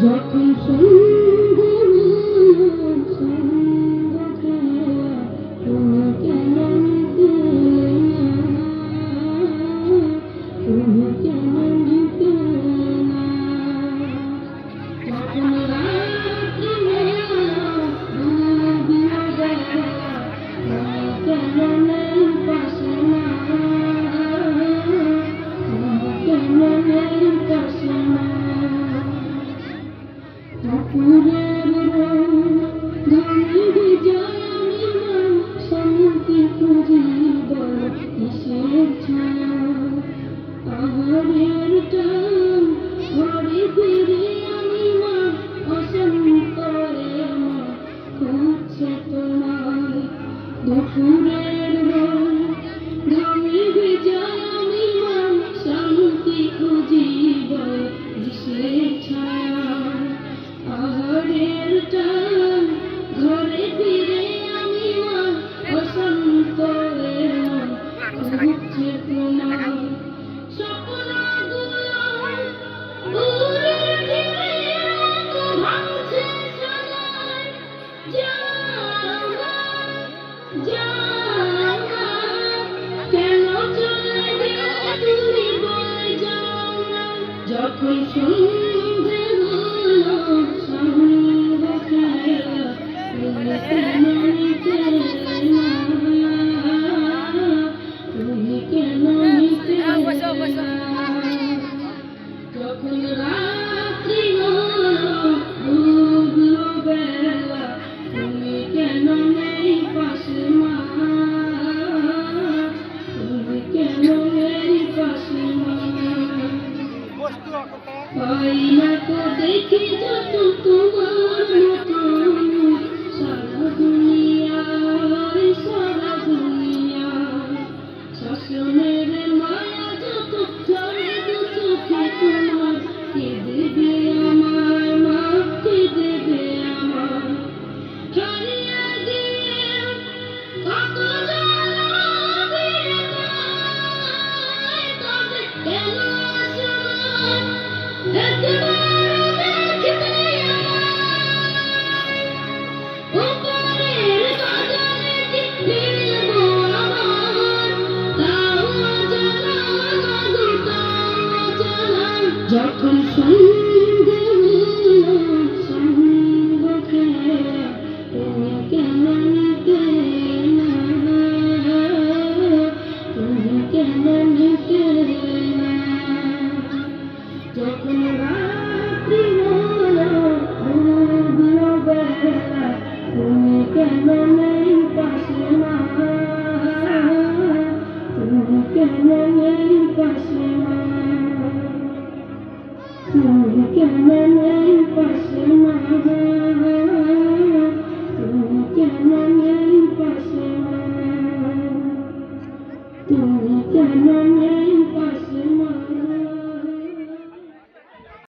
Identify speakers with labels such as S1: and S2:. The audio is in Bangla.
S1: যখন সুন্দর সঙ্গ খেলা তুমি কেন নিতে না, তুমি কেন নিতে না। যখন রাত্রি ডুবিয়া গেলা তুমি কেন নেই পাশে না, তুমি কেন নেই পাশে না। দুপুরের ঘামে যায় আমি মন শান্তি খুঁজিব কিসের ছায়া, পাহাড়ের টান ঘরে ফিরে আমি মা অসন্তরে মা খুঁজছে তোমায়। দুপুরের ঘামে যায় আমি মা শান্তি খুঁজিব কিসের ছায়া, পাহাড়ের টান ঘরে ফিরে আমি মা বসন্তরে খুঁজছে তোমায়। স্বপ্নগুলো উড়ে ফিরে ভাঙছে সবাই, জানা জানা কেন চলে গেলে তুমি বলে যাও না। যখন সন্ধে হলো সঙ্গ খেলা তুমি কেন নিতে না, তুমি কেন নিতে না। যখন রাত্রি হলো ডুবলো বেলা তুমি কেন নেই পাশে মা, তুমি কেন নেই পাশে মা। পাই না তো দেখি যত তোমার মতো সারা দুনিয়ায়, সারা দুনিয়ায় শাসনের মায়া যত ঝরে দু চোখে তোমার, কে দেবে আমায় মা, কে দেবে আমায়। হারিয়ে গিয়ে কত জ্বালা দিয়ে যায়, তবে কেন আসো না একবার দেখতে আমায়। উপরের গগনে ফিরব আবার, তাও অজানা গো তাও অজানা। যখন সন্ধে হলো সঙ্গ খেলা তুমি কেন নিতে না, তুমি কেন নিতে না। যখন রাত্রি হলো ডুবলো বেলা তুমি কেন নেই পাশে মা, তুমি কেন নেই পাশে মা, তুমি কেন নেই পাশে মা, তুমি কেন নেই পাশে মা, তুমি কেন নেই